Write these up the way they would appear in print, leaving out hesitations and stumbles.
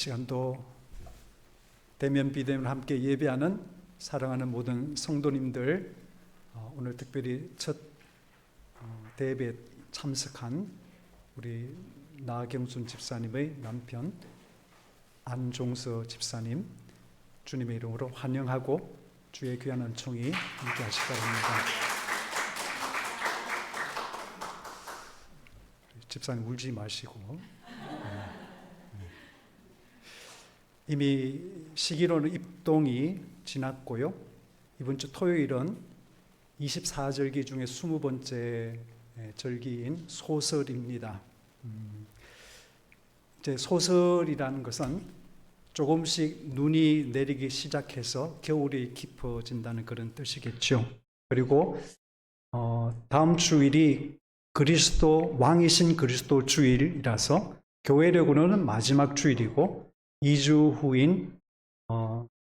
시간도 대면 비대면 함께 예배하는 사랑하는 모든 성도님들, 오늘 특별히 첫 대예배에 참석한 우리 나경순 집사님의 남편 안종서 집사님, 주님의 이름으로 환영하고 주의 귀한 은총이 함께 하시기 바랍니다. 집사님 울지 마시고, 이미 시기로는 입동이 지났고요. 이번 주 토요일은 24절기 중에 20번째 절기인 소설입니다. 이제 소설이라는 것은 조금씩 눈이 내리기 시작해서 겨울이 깊어진다는 그런 뜻이겠죠. 그리고 다음 주일이 그리스도 왕이신 그리스도 주일이라서 교회력으로는 마지막 주일이고 2주 후인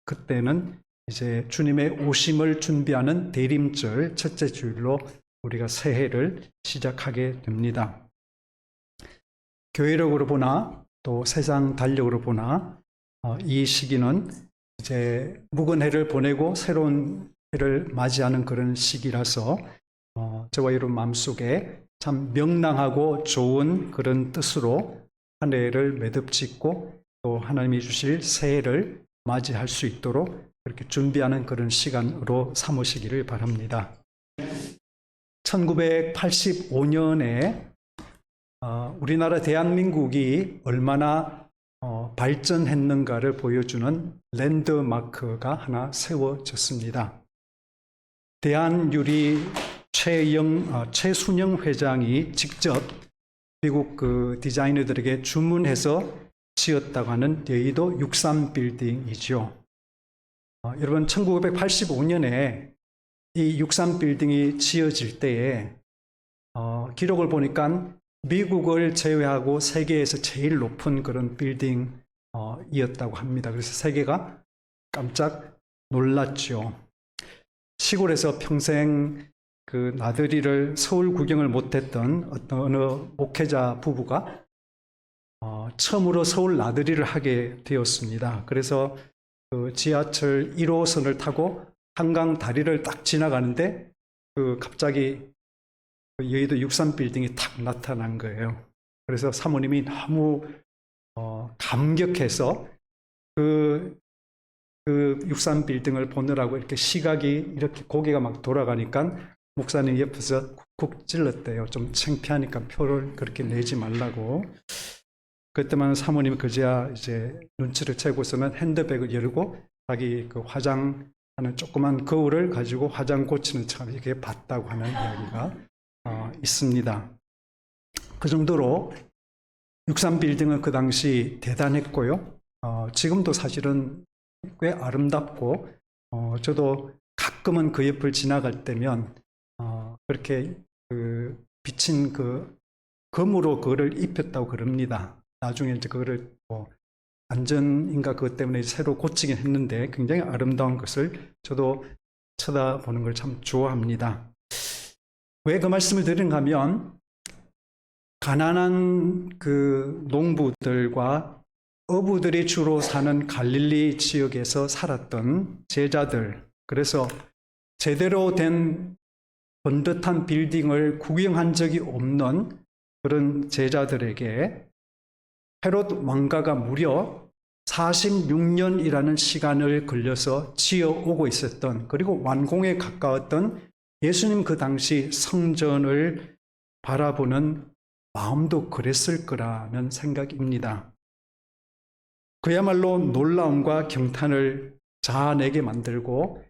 그때는 이제 주님의 오심을 준비하는 대림절 첫째 주일로 우리가 새해를 시작하게 됩니다. 교회력으로 보나 또 세상 달력으로 보나 이 시기는 이제 묵은 해를 보내고 새로운 해를 맞이하는 그런 시기라서 저와 여러분 마음속에 참 명랑하고 좋은 그런 뜻으로 한 해를 매듭짓고 또 하나님이 주실 새해를 맞이할 수 있도록 그렇게 준비하는 그런 시간으로 삼으시기를 바랍니다. 1985년에 우리나라 대한민국이 얼마나 발전했는가를 보여주는 랜드마크가 하나 세워졌습니다. 대한유리 최순영 회장이 직접 미국 그 디자이너들에게 주문해서 지었다고 하는 여의도 63빌딩이죠. 여러분 1985년에 이 63빌딩이 지어질 때에 기록을 보니까 미국을 제외하고 세계에서 제일 높은 그런 빌딩이었다고 합니다. 그래서 세계가 깜짝 놀랐죠. 시골에서 평생 그 나들이를 서울 구경을 못했던 어느 목회자 부부가 처음으로 서울 나들이를 하게 되었습니다. 그래서 그 지하철 1호선을 타고 한강 다리를 딱 지나가는데 갑자기 여의도 63빌딩이 탁 나타난 거예요. 그래서 사모님이 너무 감격해서 그 63빌딩을 보느라고 이렇게 시각이 이렇게 고개가 막 돌아가니까 목사님 옆에서 쿡쿡 찔렀대요. 좀 창피하니까 표를 그렇게 내지 말라고. 그때만 사모님이 그제야 이제 눈치를 채고서는 핸드백을 열고 자기 그 화장하는 조그만 거울을 가지고 화장 고치는 참 이렇게 봤다고 하는 이야기가 있습니다. 그 정도로 63빌딩은 그 당시 대단했고요. 지금도 사실은 꽤 아름답고 저도 가끔은 그 옆을 지나갈 때면 그렇게 그 비친 그 금으로 그거를 입혔다고 그럽니다. 나중에 이제 그거를 안전인가 그것 때문에 새로 고치긴 했는데 굉장히 아름다운 것을 저도 쳐다보는 걸 참 좋아합니다. 왜 그 말씀을 드리는가 하면 가난한 그 농부들과 어부들이 주로 사는 갈릴리 지역에서 살았던 제자들, 그래서 제대로 된 번듯한 빌딩을 구경한 적이 없는 그런 제자들에게 헤롯 왕가가 무려 46년이라는 시간을 걸려서 지어오고 있었던, 그리고 완공에 가까웠던 예수님 그 당시 성전을 바라보는 마음도 그랬을 거라는 생각입니다. 그야말로 놀라움과 경탄을 자아내게 만들고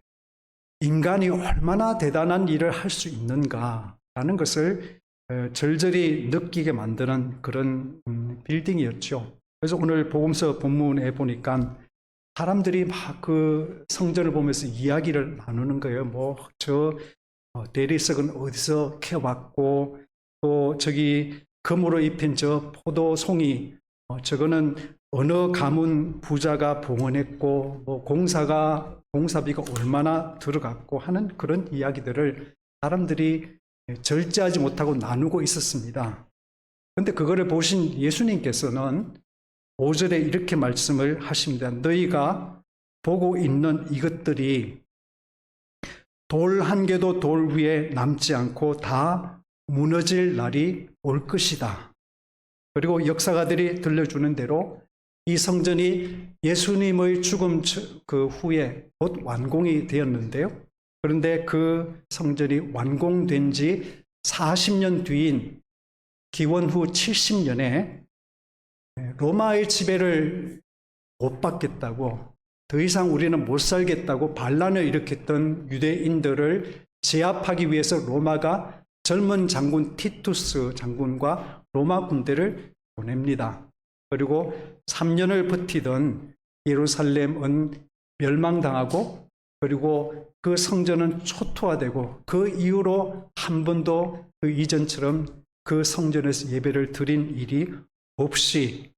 인간이 얼마나 대단한 일을 할 수 있는가라는 것을 절절히 느끼게 만드는 그런 빌딩이었죠. 그래서 오늘 복음서 본문에 보니까 사람들이 막 그 성전을 보면서 이야기를 나누는 거예요. 저 대리석은 어디서 캐왔고, 또 저기 금으로 입힌 저 포도송이 저거는 어느 가문 부자가 봉헌했고, 공사비가 얼마나 들어갔고 하는 그런 이야기들을 사람들이 절제하지 못하고 나누고 있었습니다. 그런데 그거를 보신 예수님께서는 5절에 이렇게 말씀을 하십니다. 너희가 보고 있는 이것들이 돌 한 개도 돌 위에 남지 않고 다 무너질 날이 올 것이다. 그리고 역사가들이 들려주는 대로 이 성전이 예수님의 죽음 그 후에 곧 완공이 되었는데요. 그런데 그 성전이 완공된 지 40년 뒤인 기원 후 70년에 로마의 지배를 못 받겠다고, 더 이상 우리는 못 살겠다고 반란을 일으켰던 유대인들을 제압하기 위해서 로마가 젊은 장군 티투스 장군과 로마 군대를 보냅니다. 그리고 3년을 버티던 예루살렘은 멸망당하고, 그리고 그 성전은 초토화되고, 그 이후로 한 번도 그 이전처럼 그 성전에서 예배를 드린 일이 없이,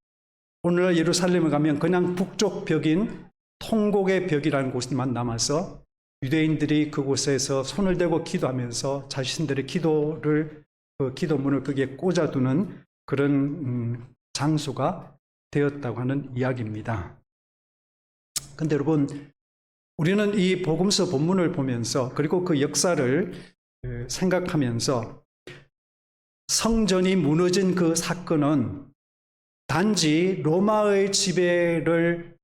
오늘날 예루살렘에 가면 그냥 북쪽 벽인 통곡의 벽이라는 곳만 남아서 유대인들이 그곳에서 손을 대고 기도하면서 자신들의 기도를, 그 기도문을 거기에 꽂아두는 그런 장소가 되었다고 하는 이야기입니다. 근데 여러분, 우리는 이 복음서 본문을 보면서, 그리고 그 역사를 생각하면서, 성전이 무너진 그 사건은 단지 로마의 지배를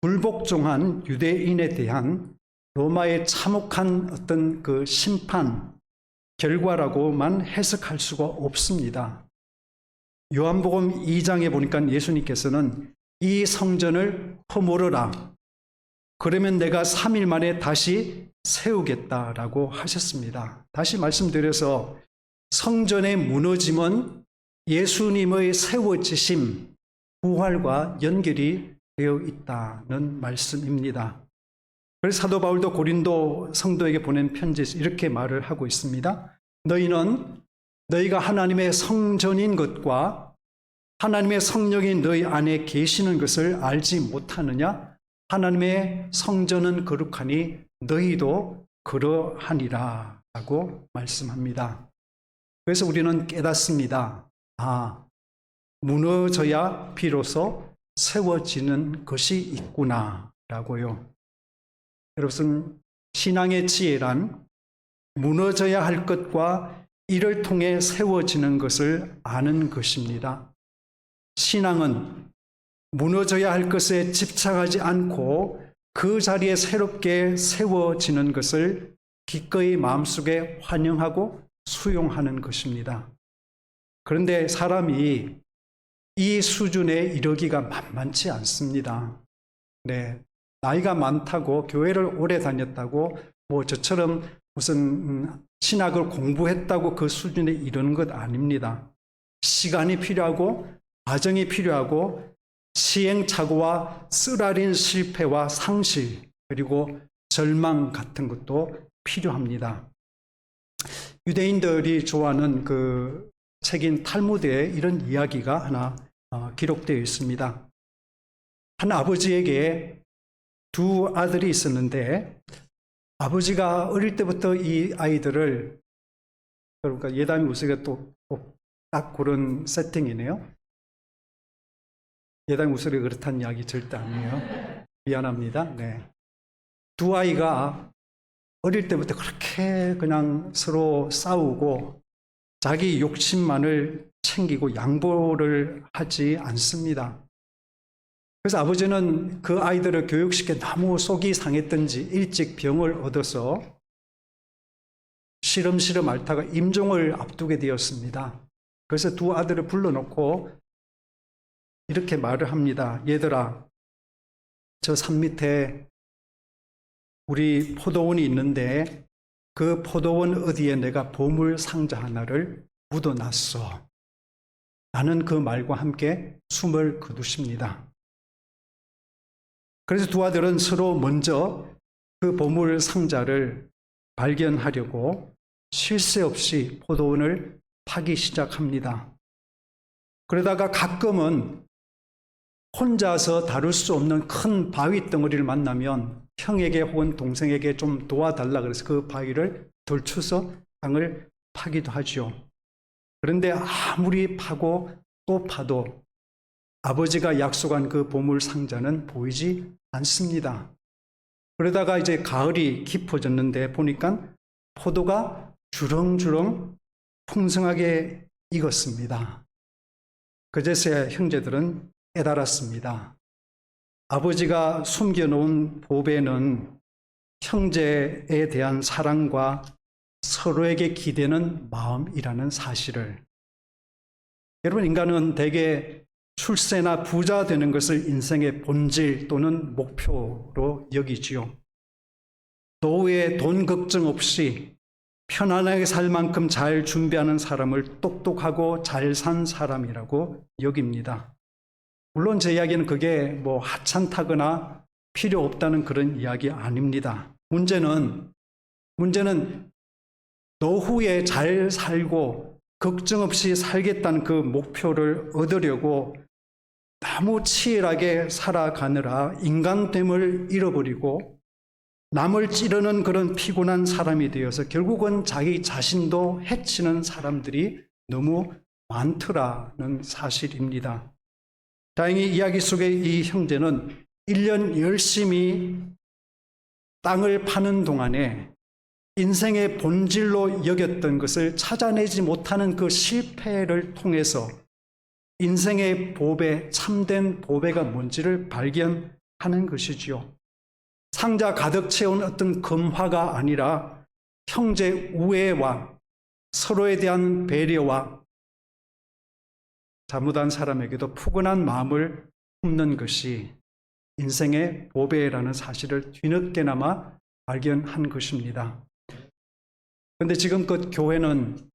불복종한 유대인에 대한 로마의 참혹한 어떤 그 심판 결과라고만 해석할 수가 없습니다. 요한복음 2장에 보니까 예수님께서는 이 성전을 허물어라, 그러면 내가 3일 만에 다시 세우겠다라고 하셨습니다. 다시 말씀드려서 성전의 무너짐은 예수님의 세워지심, 부활과 연결이 되어 있다는 말씀입니다. 그래서 사도 바울도 고린도 성도에게 보낸 편지에서 이렇게 말을 하고 있습니다. 너희가 하나님의 성전인 것과 하나님의 성령이 너희 안에 계시는 것을 알지 못하느냐? 하나님의 성전은 거룩하니 너희도 그러하니라 라고 말씀합니다. 그래서 우리는 깨닫습니다. 무너져야 비로소 세워지는 것이 있구나 라고요. 여러분, 신앙의 지혜란 무너져야 할 것과 이를 통해 세워지는 것을 아는 것입니다. 신앙은 무너져야 할 것에 집착하지 않고 그 자리에 새롭게 세워지는 것을 기꺼이 마음속에 환영하고 수용하는 것입니다. 그런데 사람이 이 수준에 이르기가 만만치 않습니다. 나이가 많다고, 교회를 오래 다녔다고, 저처럼 무슨 신학을 공부했다고 그 수준에 이르는 것 아닙니다. 시간이 필요하고, 과정이 필요하고, 시행착오와 쓰라린 실패와 상실, 그리고 절망 같은 것도 필요합니다. 유대인들이 좋아하는 그 책인 탈무드에 이런 이야기가 하나 기록되어 있습니다. 한 아버지에게 두 아들이 있었는데, 아버지가 어릴 때부터 이 아이들을, 그러니까 예담이 웃으니까 또 딱 그런 세팅이네요. 예담이 웃으니까 그렇다는 이야기 절대 아니에요. 미안합니다. 두 아이가 어릴 때부터 그렇게 그냥 서로 싸우고 자기 욕심만을 챙기고 양보를 하지 않습니다. 그래서 아버지는 그 아이들을 교육시켜 너무 속이 상했던지 일찍 병을 얻어서 시름시름 앓다가 임종을 앞두게 되었습니다. 그래서 두 아들을 불러놓고 이렇게 말을 합니다. 얘들아, 저 산 밑에 우리 포도원이 있는데 그 포도원 어디에 내가 보물 상자 하나를 묻어놨어. 나는 그 말과 함께 숨을 거두십니다. 그래서 두 아들은 서로 먼저 그 보물 상자를 발견하려고 쉴 새 없이 포도원을 파기 시작합니다. 그러다가 가끔은 혼자서 다룰 수 없는 큰 바위 덩어리를 만나면 형에게 혹은 동생에게 좀 도와달라 그래서 그 바위를 들추서 땅을 파기도 하죠. 그런데 아무리 파고 또 파도 아버지가 약속한 그 보물 상자는 보이지 않습니다. 그러다가 이제 가을이 깊어졌는데 보니까 포도가 주렁주렁 풍성하게 익었습니다. 그제서야 형제들은 깨달았습니다. 아버지가 숨겨놓은 보배는 형제에 대한 사랑과 서로에게 기대는 마음이라는 사실을. 여러분, 인간은 대개 출세나 부자 되는 것을 인생의 본질 또는 목표로 여기지요. 노후에 돈 걱정 없이 편안하게 살 만큼 잘 준비하는 사람을 똑똑하고 잘 산 사람이라고 여깁니다. 물론 제 이야기는 그게 뭐 하찮다거나 필요 없다는 그런 이야기 아닙니다. 문제는 노후에 잘 살고 걱정 없이 살겠다는 그 목표를 얻으려고 너무 치열하게 살아가느라 인간됨을 잃어버리고 남을 찌르는 그런 피곤한 사람이 되어서 결국은 자기 자신도 해치는 사람들이 너무 많더라는 사실입니다. 다행히 이야기 속의 이 형제는 1년 열심히 땅을 파는 동안에 인생의 본질로 여겼던 것을 찾아내지 못하는 그 실패를 통해서 인생의 보배, 참된 보배가 뭔지를 발견하는 것이지요. 상자 가득 채운 어떤 금화가 아니라 형제 우애와 서로에 대한 배려와 잘못한 사람에게도 푸근한 마음을 품는 것이 인생의 보배라는 사실을 뒤늦게나마 발견한 것입니다. 그런데 지금껏 교회는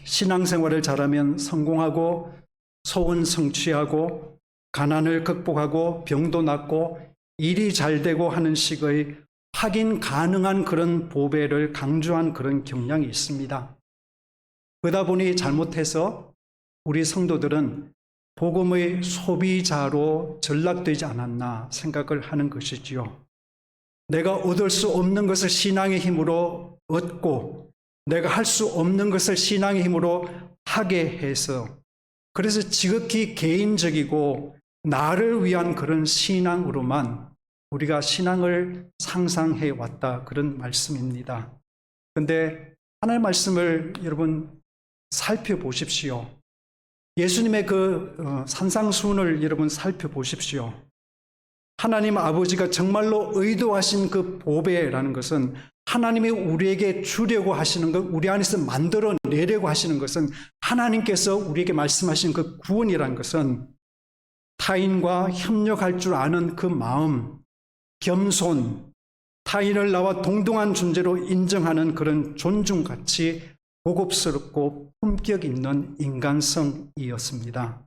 신앙생활을 잘하면 성공하고 소원 성취하고 가난을 극복하고 병도 낫고 일이 잘 되고 하는 식의 확인 가능한 그런 보배를 강조한 그런 경향이 있습니다. 그러다 보니 잘못해서 우리 성도들은 복음의 소비자로 전락되지 않았나 생각을 하는 것이지요. 내가 얻을 수 없는 것을 신앙의 힘으로 얻고 내가 할 수 없는 것을 신앙의 힘으로 하게 해서 그래서 지극히 개인적이고 나를 위한 그런 신앙으로만 우리가 신앙을 상상해 왔다 그런 말씀입니다. 그런데 하나님의 말씀을 여러분 살펴보십시오. 예수님의 그 산상수훈을 여러분 살펴보십시오. 하나님 아버지가 정말로 의도하신 그 보배라는 것은 하나님이 우리에게 주려고 하시는 것, 우리 안에서 만들어내려고 하시는 것은 하나님께서 우리에게 말씀하신 그 구원이라는 것은 타인과 협력할 줄 아는 그 마음, 겸손, 타인을 나와 동등한 존재로 인정하는 그런 존중같이 고급스럽고 품격 있는 인간성이었습니다.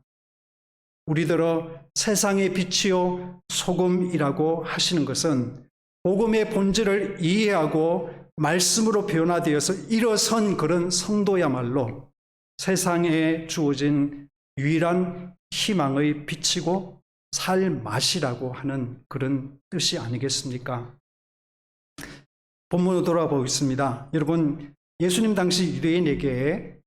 우리들어 세상의 빛이요 소금이라고 하시는 것은 복음의 본질을 이해하고 말씀으로 변화되어서 일어선 그런 성도야말로 세상에 주어진 유일한 희망의 빛이고 살 맛이라고 하는 그런 뜻이 아니겠습니까? 본문으로 돌아보겠습니다. 여러분, 예수님 당시 유대인에게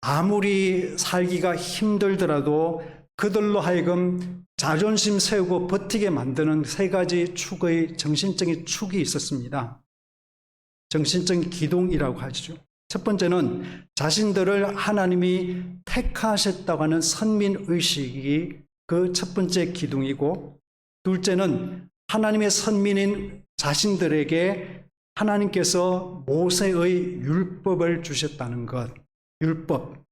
아무리 살기가 힘들더라도 그들로 하여금 자존심 세우고 버티게 만드는 세 가지 축의 정신적인 축이 있었습니다. 정신적인 기둥이라고 하죠. 첫 번째는 자신들을 하나님이 택하셨다고 하는 선민의식이 그 첫 번째 기둥이고, 둘째는 하나님의 선민인 자신들에게 하나님께서 모세의 율법을 주셨다는 것, 율법.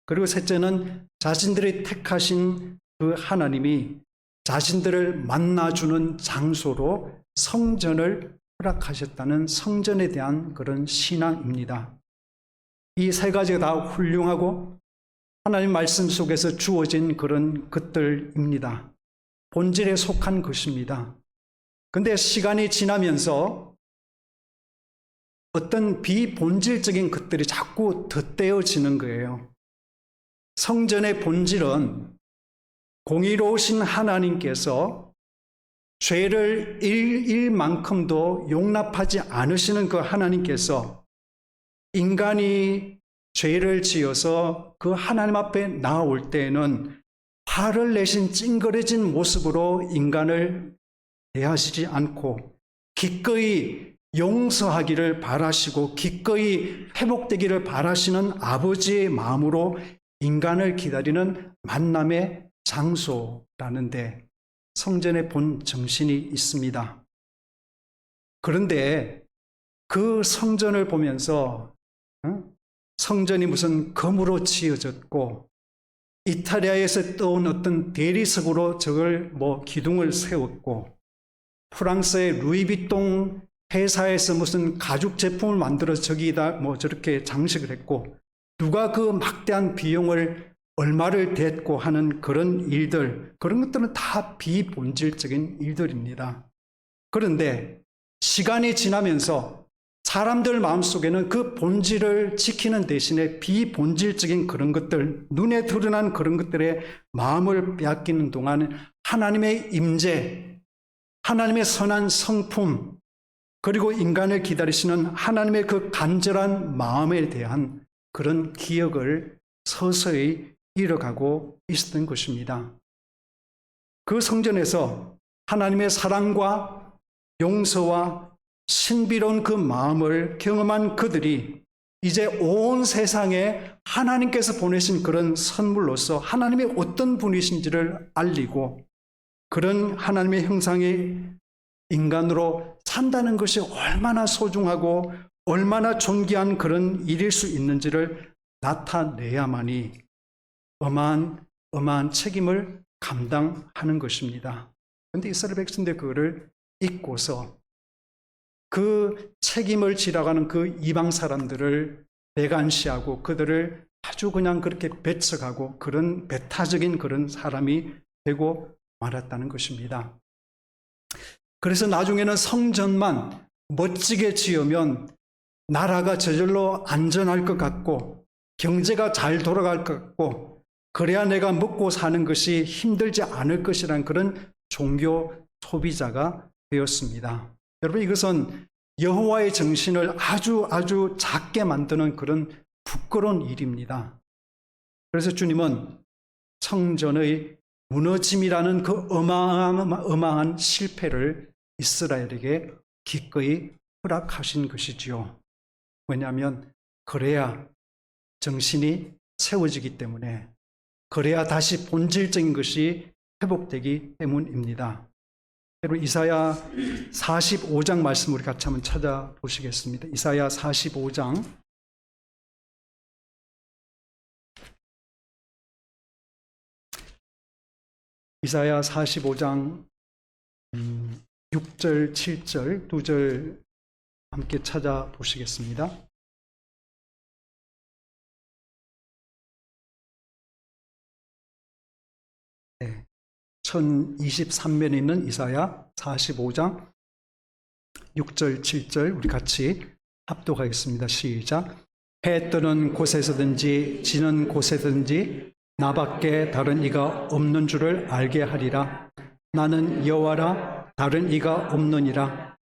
그리고 셋째는 자신들이 택하신 그 하나님이 자신들을 만나주는 장소로 성전을 허락하셨다는 성전에 대한 그런 신앙입니다. 이 세 가지가 다 훌륭하고 하나님 말씀 속에서 주어진 그런 것들입니다. 본질에 속한 것입니다. 그런데 시간이 지나면서 어떤 비본질적인 것들이 자꾸 덧대어지는 거예요. 성전의 본질은 공의로우신 하나님께서 죄를 일만큼도 용납하지 않으시는 그 하나님께서 인간이 죄를 지어서 그 하나님 앞에 나올 때에는 화를 내신 찡그려진 모습으로 인간을 대하시지 않고 기꺼이 용서하기를 바라시고 기꺼이 회복되기를 바라시는 아버지의 마음으로 인간을 기다리는 만남의 장소라는데 성전의 본 정신이 있습니다. 그런데 그 성전을 보면서 성전이 무슨 금으로 지어졌고 이탈리아에서 떠온 어떤 대리석으로 저걸 기둥을 세웠고 프랑스의 루이비통 회사에서 무슨 가죽 제품을 만들어 저기다 저렇게 장식을 했고 누가 그 막대한 비용을 얼마를 댔고 하는 그런 일들, 그런 것들은 다 비본질적인 일들입니다. 그런데 시간이 지나면서 사람들 마음속에는 그 본질을 지키는 대신에 비본질적인 그런 것들, 눈에 드러난 그런 것들에 마음을 빼앗기는 동안 하나님의 임재, 하나님의 선한 성품, 그리고 인간을 기다리시는 하나님의 그 간절한 마음에 대한 그런 기억을 서서히 잃어가고 있었던 것입니다. 그 성전에서 하나님의 사랑과 용서와 신비로운 그 마음을 경험한 그들이 이제 온 세상에 하나님께서 보내신 그런 선물로서 하나님의 어떤 분이신지를 알리고 그런 하나님의 형상의 인간으로 산다는 것이 얼마나 소중하고 얼마나 존귀한 그런 일일 수 있는지를 나타내야만이 어마한 책임을 감당하는 것입니다. 그런데 이스라엘 백성들 그거를 잊고서 그 책임을 지나가는 그 이방 사람들을 배관시하고 그들을 아주 그냥 그렇게 배척하고 그런 배타적인 그런 사람이 되고 말았다는 것입니다. 그래서 나중에는 성전만 멋지게 지으면 나라가 저절로 안전할 것 같고 경제가 잘 돌아갈 것 같고 그래야 내가 먹고 사는 것이 힘들지 않을 것이라는 그런 종교 소비자가 되었습니다. 여러분, 이것은 여호와의 정신을 아주 작게 만드는 그런 부끄러운 일입니다. 그래서 주님은 성전의 무너짐이라는 그 어마어마한 실패를 이스라엘에게 기꺼이 허락하신 것이지요. 왜냐하면 그래야 정신이 세워지기 때문에, 그래야 다시 본질적인 것이 회복되기 때문입니다. 여러분, 이사야 45장 말씀 우리 같이 한번 찾아보시겠습니다. 이사야 45장 이사야 45장 6절, 7절, 2절 함께 찾아보시겠습니다. 네. 1023면에 있는 이사야 45장 6절, 7절 우리 같이 합독하겠습니다. 시작. 해 뜨는 곳에서든지 지는 곳에서든지 나밖에 다른 이가 없는 줄을 알게 하리라. 나는 여호와라, 다른 이가 없느니라.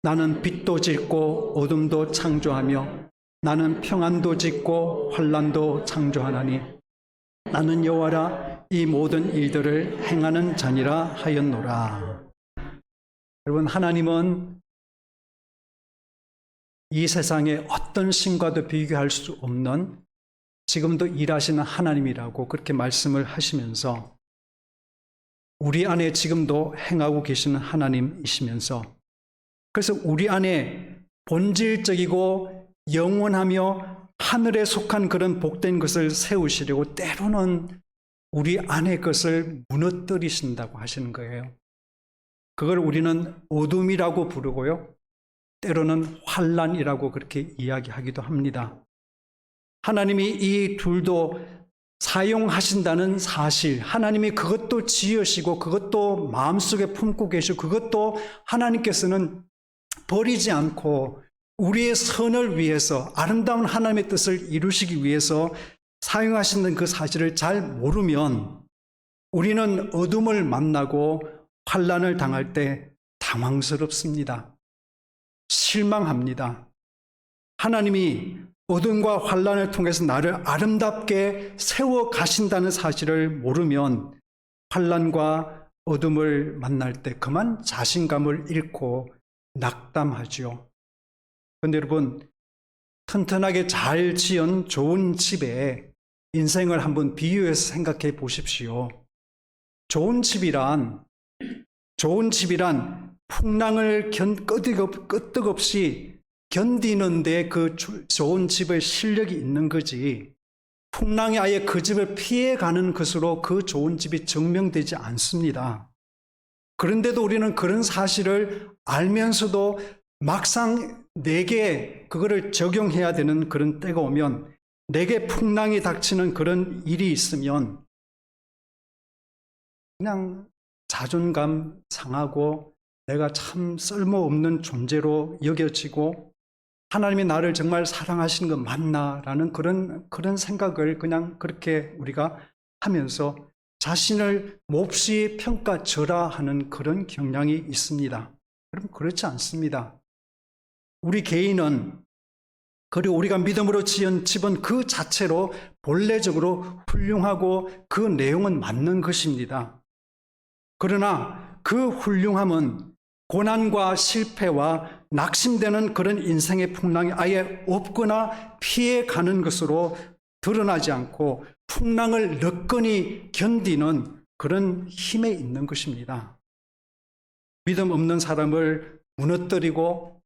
나는 빛도 짓고 어둠도 창조하며 나는 평안도 짓고 환난도 창조하나니 나는 여호와라, 이 모든 일들을 행하는 자니라 하였노라. 여러분, 하나님은 이 세상의 어떤 신과도 비교할 수 없는 지금도 일하시는 하나님이라고 그렇게 말씀을 하시면서 우리 안에 지금도 행하고 계시는 하나님이시면서, 그래서 우리 안에 본질적이고 영원하며 하늘에 속한 그런 복된 것을 세우시려고 때로는 우리 안의 것을 무너뜨리신다고 하시는 거예요. 그걸 우리는 어둠이라고 부르고요, 때로는 환난이라고 그렇게 이야기하기도 합니다. 하나님이 이 둘도 사용하신다는 사실, 하나님이 그것도 지으시고 그것도 마음속에 품고 계시고 그것도 하나님께서는 버리지 않고 우리의 선을 위해서, 아름다운 하나님의 뜻을 이루시기 위해서 사용하시는 그 사실을 잘 모르면 우리는 어둠을 만나고 환난을 당할 때 당황스럽습니다. 실망합니다. 하나님이 어둠과 환난을 통해서 나를 아름답게 세워 가신다는 사실을 모르면 환난과 어둠을 만날 때 그만 자신감을 잃고 낙담하죠. 그런데 여러분, 튼튼하게 잘 지은 좋은 집에 인생을 한번 비유해서 생각해 보십시오. 좋은 집이란 풍랑을 끄떡없이 견디는데 그 좋은 집의 실력이 있는 거지, 풍랑이 아예 그 집을 피해가는 것으로 그 좋은 집이 증명되지 않습니다. 그런데도 우리는 그런 사실을 알면서도 막상 내게 그거를 적용해야 되는 그런 때가 오면, 내게 풍랑이 닥치는 그런 일이 있으면 그냥 자존감 상하고 내가 참 쓸모없는 존재로 여겨지고 하나님이 나를 정말 사랑하시는 거 맞나라는 그런 생각을 그냥 그렇게 우리가 하면서 자신을 몹시 평가절하하는 그런 경향이 있습니다. 여러분, 그렇지 않습니다. 우리 개인은, 그리고 우리가 믿음으로 지은 집은 그 자체로 본래적으로 훌륭하고 그 내용은 맞는 것입니다. 그러나 그 훌륭함은 고난과 실패와 낙심되는 그런 인생의 풍랑이 아예 없거나 피해가는 것으로 드러나지 않고 풍랑을 너끈히 견디는 그런 힘에 있는 것입니다. 믿음 없는 사람을 무너뜨리고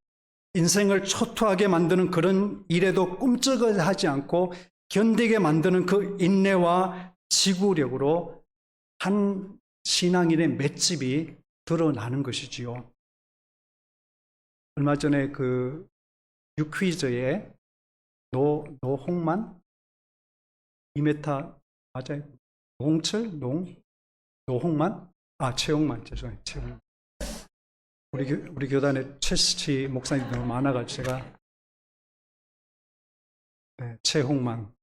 인생을 초토하게 만드는 그런 일에도 꿈쩍하지 않고 견디게 만드는 그 인내와 지구력으로 한 신앙인의 맷집이 드러나는 것이지요. 얼마 전에 그 뉴퀴즈에 노홍만, 2m 맞아요? 노홍만? 최홍만, 죄송해요. 최홍만. 우리 교단에 최수치 목사님 너무 많아가지고 제가 최홍만,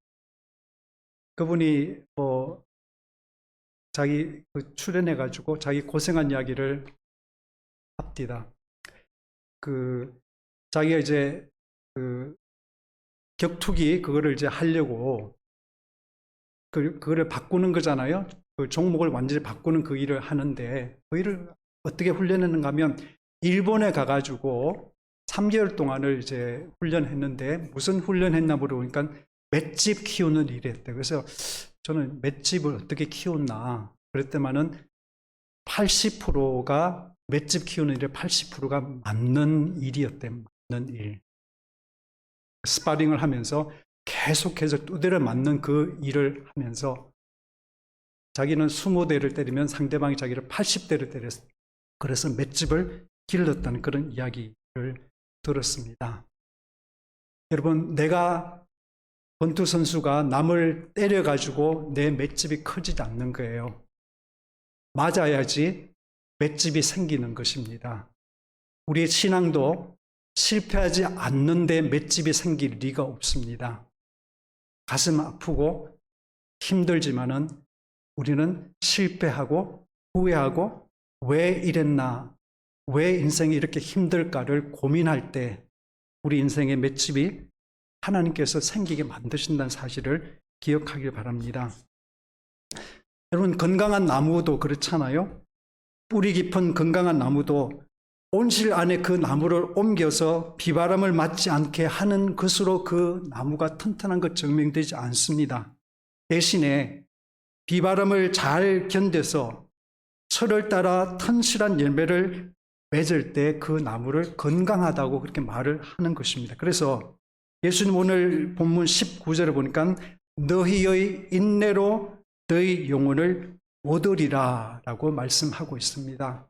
그분이 자기 출연해가지고 자기 고생한 이야기를 합디다. 자기가 이제 격투기 그거를 이제 하려고 그거를 바꾸는 거잖아요. 그 종목을 완전히 바꾸는 그 일을 하는데, 그 일을 어떻게 훈련했는가 하면 일본에 가가지고 3개월 동안을 이제 훈련했는데, 무슨 훈련했나 물어보니까 맷집 키우는 일을 했대. 그래서 저는 맷집을 어떻게 키웠나 그랬더만은 80%가 맷집 키우는 일에 80%가 맞는 일이었대. 맞는 일. 스파링을 하면서 계속해서 두대를 맞는 그 일을 하면서 자기는 20대를 때리면 상대방이 자기를 80대를 때렸어. 그래서 맷집을 길렀다는 그런 이야기를 들었습니다. 여러분, 내가 권투 선수가 남을 때려가지고 내 맷집이 커지지 않는 거예요. 맞아야지 맷집이 생기는 것입니다. 우리의 신앙도 실패하지 않는데 맷집이 생길 리가 없습니다. 가슴 아프고 힘들지만은 우리는 실패하고 후회하고 왜 이랬나, 왜 인생이 이렇게 힘들까를 고민할 때 우리 인생의 맷집이 하나님께서 생기게 만드신다는 사실을 기억하길 바랍니다. 여러분, 건강한 나무도 그렇잖아요. 뿌리 깊은 건강한 나무도 온실 안에 그 나무를 옮겨서 비바람을 맞지 않게 하는 것으로 그 나무가 튼튼한 것 증명되지 않습니다. 대신에 비바람을 잘 견뎌서 철을 따라 튼실한 열매를 맺을 때 그 나무를 건강하다고 그렇게 말을 하는 것입니다. 그래서 예수님 오늘 본문 19절을 보니까 너희의 인내로 너희 영혼을 얻으리라 라고 말씀하고 있습니다.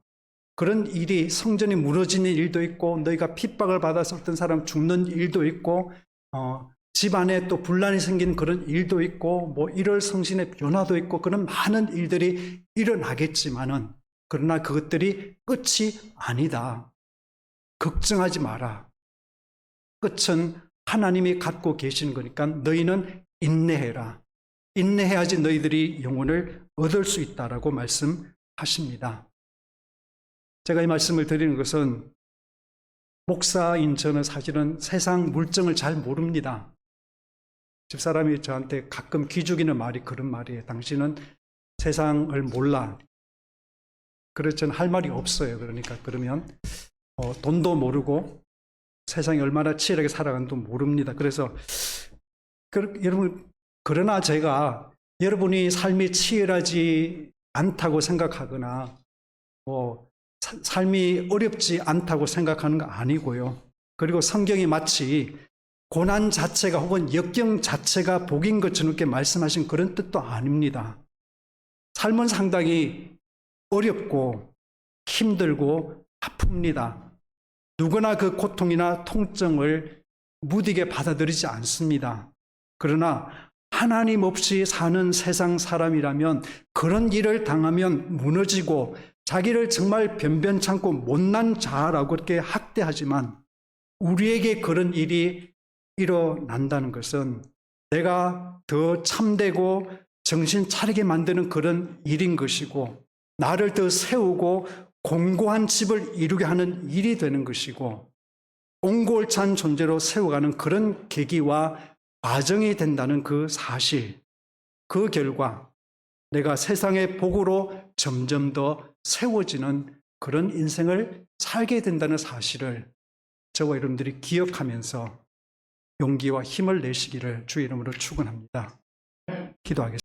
그런 일이, 성전이 무너지는 일도 있고, 너희가 핍박을 받아서 어떤 사람 죽는 일도 있고, 집안에 또 분란이 생기는 그런 일도 있고, 뭐 일월성신의 변화도 있고, 그런 많은 일들이 일어나겠지만은, 그러나 그것들이 끝이 아니다. 걱정하지 마라. 끝은 하나님이 갖고 계시는 거니까 너희는 인내해라. 인내해야지 너희들이 영혼을 얻을 수 있다라고 말씀하십니다. 제가 이 말씀을 드리는 것은, 목사인 저는 사실은 세상 물정을 잘 모릅니다. 집사람이 저한테 가끔 기죽이는 말이 그런 말이에요. 당신은 세상을 몰라. 그렇지는 할 말이 없어요. 그러니까 그러면 돈도 모르고 세상이 얼마나 치열하게 살아가는지도 모릅니다. 그래서 여러분, 그러나 제가 여러분이 삶이 치열하지 않다고 생각하거나 삶이 어렵지 않다고 생각하는 거 아니고요. 그리고 성경이 마치 고난 자체가 혹은 역경 자체가 복인 것처럼 이렇게 말씀하신 그런 뜻도 아닙니다. 삶은 상당히 어렵고 힘들고 아픕니다. 누구나 그 고통이나 통증을 무디게 받아들이지 않습니다. 그러나 하나님 없이 사는 세상 사람이라면 그런 일을 당하면 무너지고 자기를 정말 변변찮고 못난 자라고 그렇게 학대하지만 우리에게 그런 일이 일어난다는 것은 내가 더 참되고 정신 차리게 만드는 그런 일인 것이고 나를 더 세우고 공고한 집을 이루게 하는 일이 되는 것이고 옹골찬 존재로 세워가는 그런 계기와 과정이 된다는 그 사실, 그 결과 내가 세상의 복으로 점점 더 세워지는 그런 인생을 살게 된다는 사실을 저와 여러분들이 기억하면서 용기와 힘을 내시기를 주의 이름으로 축원합니다. 기도하겠습니다.